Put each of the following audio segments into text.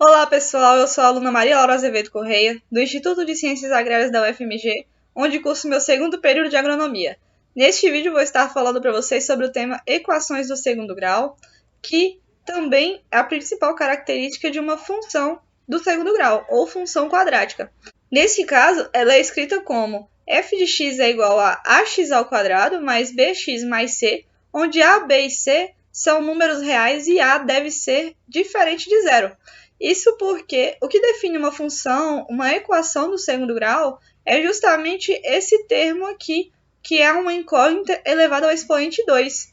Olá pessoal, eu sou a aluna Maria Laura Azevedo Correia, do Instituto de Ciências Agrárias da UFMG, onde curso meu segundo período de agronomia. Neste vídeo vou estar falando para vocês sobre o tema equações do segundo grau, que também é a principal característica de uma função do segundo grau, ou função quadrática. Nesse caso, ela é escrita como f de x é igual a ax ao quadrado mais bx mais c, onde a, b e c são números reais e a deve ser diferente de zero. Isso porque o que define uma função, uma equação do segundo grau, é justamente esse termo aqui, que é uma incógnita elevada ao expoente 2.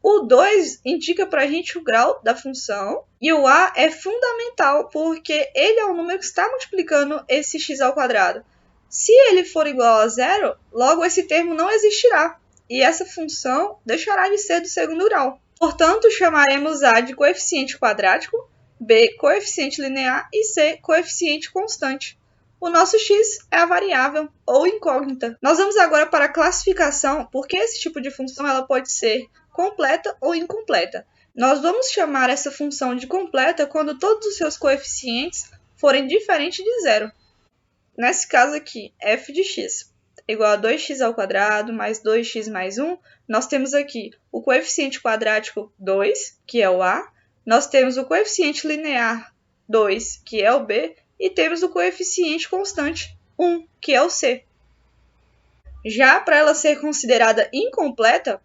O 2 indica para a gente o grau da função, e o a é fundamental, porque ele é o número que está multiplicando esse x ao quadrado. Se ele for igual a zero, logo esse termo não existirá, e essa função deixará de ser do segundo grau. Portanto, chamaremos a de coeficiente quadrático, b, coeficiente linear e c, coeficiente constante. O nosso x é a variável ou incógnita. Nós vamos agora para a classificação, porque esse tipo de função ela pode ser completa ou incompleta. Nós vamos chamar essa função de completa quando todos os seus coeficientes forem diferentes de zero. Nesse caso aqui, f de x é igual a 2x ao quadrado mais 2x mais 1, nós temos aqui o coeficiente quadrático 2, que é o a, nós temos o coeficiente linear 2, que é o b, e temos o coeficiente constante 1, que é o c. Já para ela ser considerada incompleta,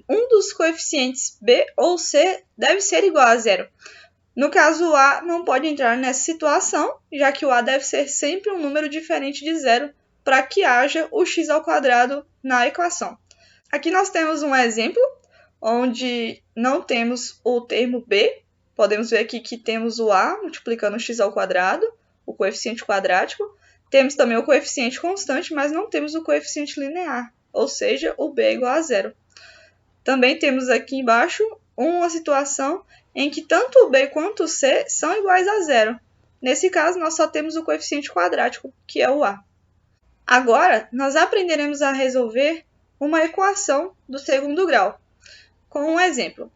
um dos coeficientes b ou c deve ser igual a zero. No caso, o a não pode entrar nessa situação, já que o a deve ser sempre um número diferente de zero para que haja o x ao quadrado na equação. Aqui nós temos um exemplo onde não temos o termo b. Podemos ver aqui que temos o a multiplicando o x ao quadrado, o coeficiente quadrático. Temos também o coeficiente constante, mas não temos o coeficiente linear, ou seja, o b é igual a zero. Também temos aqui embaixo uma situação em que tanto o b quanto o c são iguais a zero. Nesse caso, nós só temos o coeficiente quadrático, que é o a. Agora, nós aprenderemos a resolver uma equação do segundo grau, com um exemplo.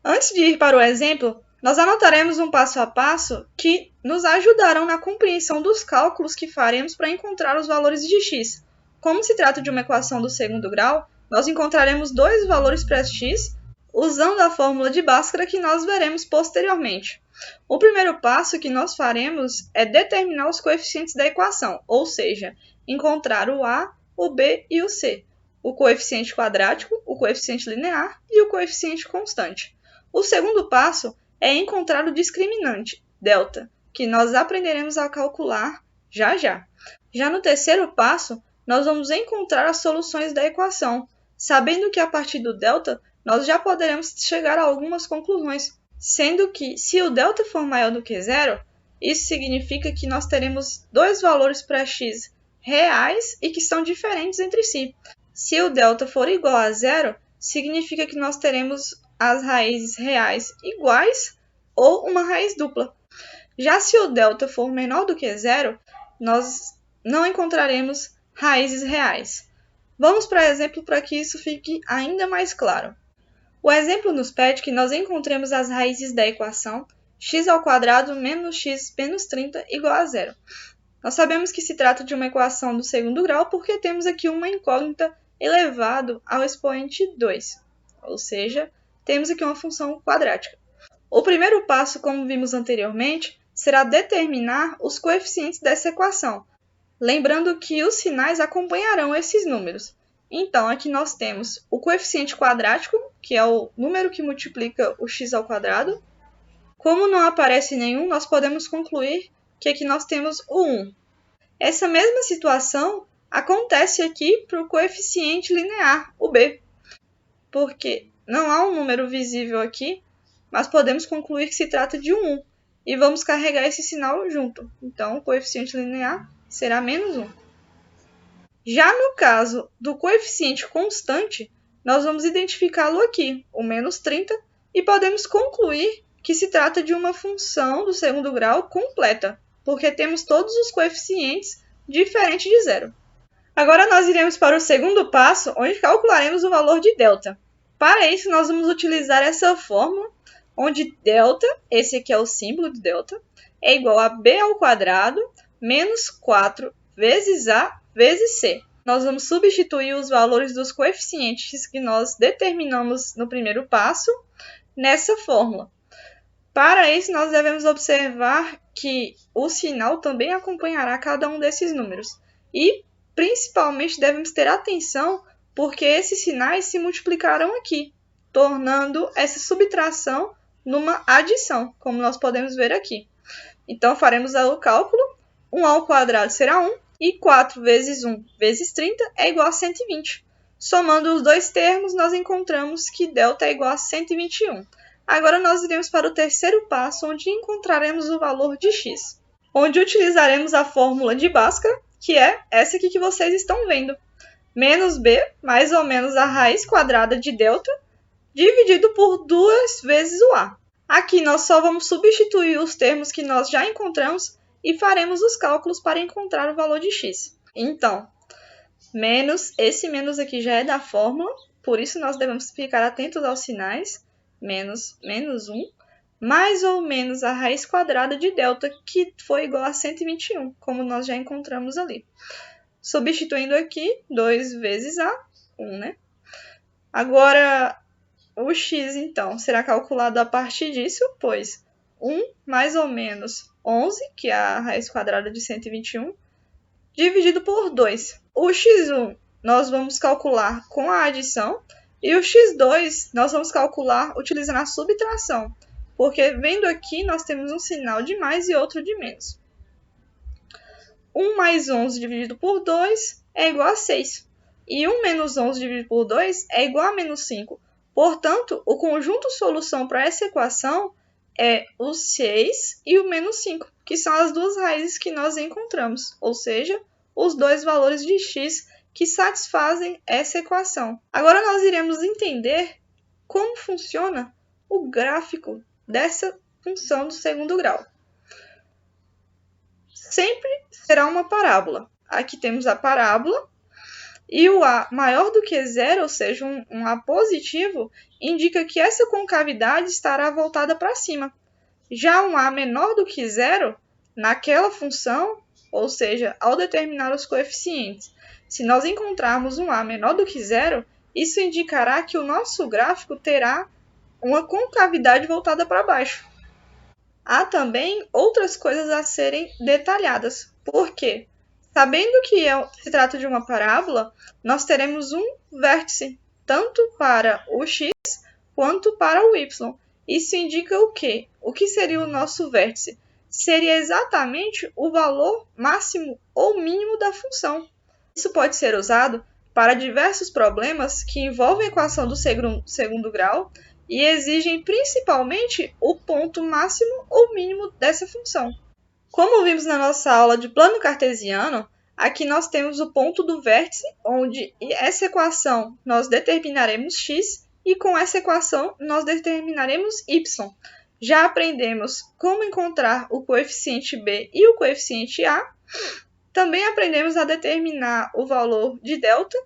Antes de ir para o exemplo, nós anotaremos um passo a passo que nos ajudarão na compreensão dos cálculos que faremos para encontrar os valores de x. Como se trata de uma equação do segundo grau, nós encontraremos dois valores para x usando a fórmula de Bhaskara que nós veremos posteriormente. O primeiro passo que nós faremos é determinar os coeficientes da equação, ou seja, encontrar o a, o b e o c, o coeficiente quadrático, o coeficiente linear e o coeficiente constante. O segundo passo é encontrar o discriminante, delta, que nós aprenderemos a calcular já já. Já no terceiro passo, nós vamos encontrar as soluções da equação, sabendo que a partir do delta, nós já poderemos chegar a algumas conclusões, sendo que, se o delta for maior do que zero, isso significa que nós teremos dois valores para x reais e que são diferentes entre si. Se o delta for igual a zero, significa que nós teremos as raízes reais iguais ou uma raiz dupla. Já se o delta for menor do que zero, nós não encontraremos raízes reais. Vamos para o exemplo para que isso fique ainda mais claro. O exemplo nos pede que nós encontremos as raízes da equação x ao quadrado menos x menos 30 igual a zero. Nós sabemos que se trata de uma equação do segundo grau porque temos aqui uma incógnita elevado ao expoente 2, ou seja, temos aqui uma função quadrática. O primeiro passo, como vimos anteriormente, será determinar os coeficientes dessa equação, lembrando que os sinais acompanharão esses números. Então, aqui nós temos o coeficiente quadrático, que é o número que multiplica o x ao quadrado. Como não aparece nenhum, nós podemos concluir que aqui nós temos o 1. Essa mesma situação acontece aqui para o coeficiente linear, o b, porque não há um número visível aqui, mas podemos concluir que se trata de um 1, e vamos carregar esse sinal junto. Então, o coeficiente linear será menos 1. Já no caso do coeficiente constante, nós vamos identificá-lo aqui, o menos 30, e podemos concluir que se trata de uma função do segundo grau completa, porque temos todos os coeficientes diferentes de zero. Agora nós iremos para o segundo passo, onde calcularemos o valor de delta. Para isso, nós vamos utilizar essa fórmula, onde delta, esse aqui é o símbolo de delta, é igual a b ao quadrado menos 4 vezes a vezes c. Nós vamos substituir os valores dos coeficientes que nós determinamos no primeiro passo nessa fórmula. Para isso, nós devemos observar que o sinal também acompanhará cada um desses números. E, principalmente, devemos ter atenção porque esses sinais se multiplicarão aqui, tornando essa subtração numa adição, como nós podemos ver aqui. Então, faremos o cálculo. 1 ao quadrado será 1, e 4 vezes 1 vezes 30 é igual a 120. Somando os dois termos, nós encontramos que delta é igual a 121. Agora nós iremos para o terceiro passo, onde encontraremos o valor de x, onde utilizaremos a fórmula de Bhaskara, que é essa aqui que vocês estão vendo. Menos b, mais ou menos a raiz quadrada de delta, dividido por 2 vezes o a. Aqui nós só vamos substituir os termos que nós já encontramos e faremos os cálculos para encontrar o valor de x. Então, esse menos aqui já é da fórmula, por isso nós devemos ficar atentos aos sinais. Menos 1, mais ou menos a raiz quadrada de delta, que foi igual a 121, como nós já encontramos ali. Substituindo aqui, 2 vezes a 1, né? Agora, o x, então, será calculado a partir disso, pois 1 mais ou menos 11, que é a raiz quadrada de 121, dividido por 2. O x1 nós vamos calcular com a adição, e o x2 nós vamos calcular utilizando a subtração, porque vendo aqui nós temos um sinal de mais e outro de menos. 1 mais 11 dividido por 2 é igual a 6, e 1 menos 11 dividido por 2 é igual a menos 5. Portanto, o conjunto solução para essa equação é o 6 e o menos 5, que são as duas raízes que nós encontramos, ou seja, os dois valores de x que satisfazem essa equação. Agora nós iremos entender como funciona o gráfico dessa função do segundo grau. Sempre será uma parábola. Aqui temos a parábola e o a maior do que zero, ou seja, um a positivo, indica que essa concavidade estará voltada para cima. Já um a menor do que zero, naquela função, ou seja, ao determinar os coeficientes, se nós encontrarmos um a menor do que zero, isso indicará que o nosso gráfico terá uma concavidade voltada para baixo. Há também outras coisas a serem detalhadas. Por quê? Sabendo que se trata de uma parábola, nós teremos um vértice, tanto para o x quanto para o y. Isso indica o quê? O que seria o nosso vértice? Seria exatamente o valor máximo ou mínimo da função. Isso pode ser usado para diversos problemas que envolvem a equação do segundo grau e exigem principalmente o ponto máximo ou mínimo dessa função. Como vimos na nossa aula de plano cartesiano, aqui nós temos o ponto do vértice, onde essa equação nós determinaremos x e com essa equação nós determinaremos y. Já aprendemos como encontrar o coeficiente b e o coeficiente a. Também aprendemos a determinar o valor de delta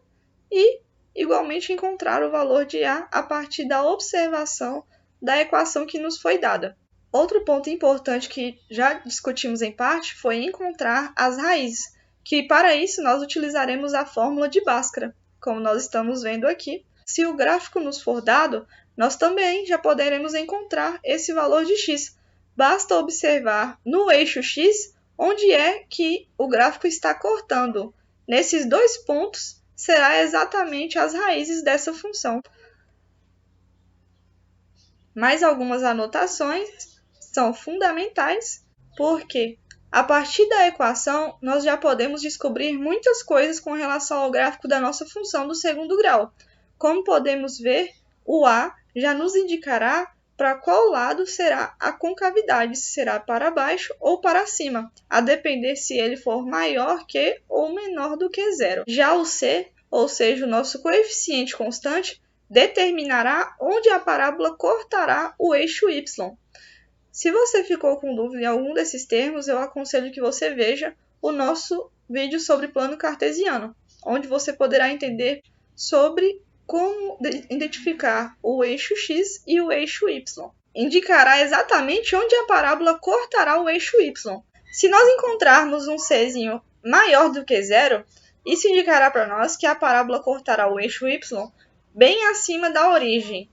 e, igualmente, encontrar o valor de a partir da observação da equação que nos foi dada. Outro ponto importante que já discutimos em parte foi encontrar as raízes, que para isso nós utilizaremos a fórmula de Bhaskara, como nós estamos vendo aqui. Se o gráfico nos for dado, nós também já poderemos encontrar esse valor de x. Basta observar no eixo x onde é que o gráfico está cortando. Nesses dois pontos, será exatamente as raízes dessa função. Mais algumas anotações são fundamentais, porque a partir da equação, nós já podemos descobrir muitas coisas com relação ao gráfico da nossa função do segundo grau. Como podemos ver, o a já nos indicará para qual lado será a concavidade, se será para baixo ou para cima, a depender se ele for maior que ou menor do que zero. Já o c, ou seja, o nosso coeficiente constante, determinará onde a parábola cortará o eixo y. Se você ficou com dúvida em algum desses termos, eu aconselho que você veja o nosso vídeo sobre plano cartesiano, onde você poderá entender sobre como identificar o eixo x e o eixo y. indicará exatamente onde a parábola cortará o eixo y. Se nós encontrarmos um czinho maior do que zero, isso indicará para nós que a parábola cortará o eixo y bem acima da origem,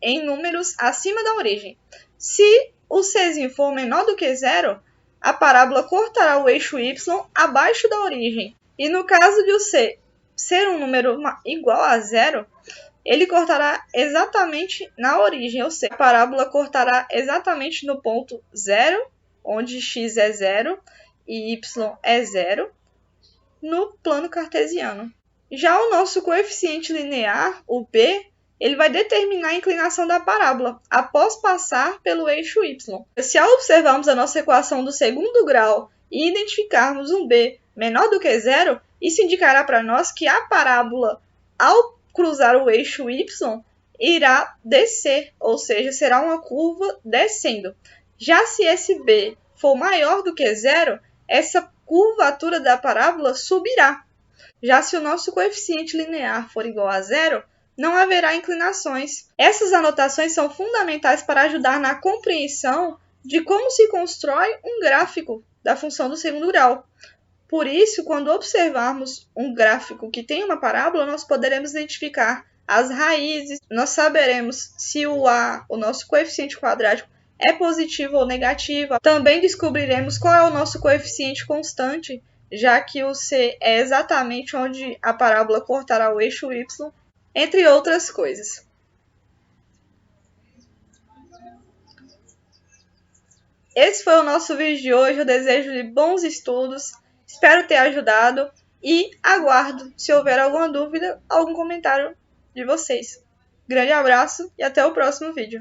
em números acima da origem. Se o czinho for menor do que zero, a parábola cortará o eixo y abaixo da origem. E no caso de o c ser um número igual a zero, ele cortará exatamente na origem, ou seja, a parábola cortará exatamente no ponto zero, onde x é zero e y é zero, no plano cartesiano. Já o nosso coeficiente linear, o b, ele vai determinar a inclinação da parábola após passar pelo eixo y. Se ao observarmos a nossa equação do segundo grau e identificarmos um b menor do que zero, isso indicará para nós que a parábola, ao cruzar o eixo y, irá descer, ou seja, será uma curva descendo. Já se esse b for maior do que zero, essa curvatura da parábola subirá. Já se o nosso coeficiente linear for igual a zero, não haverá inclinações. Essas anotações são fundamentais para ajudar na compreensão de como se constrói um gráfico da função do segundo grau. Por isso, quando observarmos um gráfico que tem uma parábola, nós poderemos identificar as raízes, nós saberemos se o nosso coeficiente quadrático, é positivo ou negativo. Também descobriremos qual é o nosso coeficiente constante, já que o c é exatamente onde a parábola cortará o eixo y, entre outras coisas. Esse foi o nosso vídeo de hoje. Eu desejo bons estudos, espero ter ajudado e aguardo, se houver alguma dúvida, algum comentário de vocês. Grande abraço e até o próximo vídeo.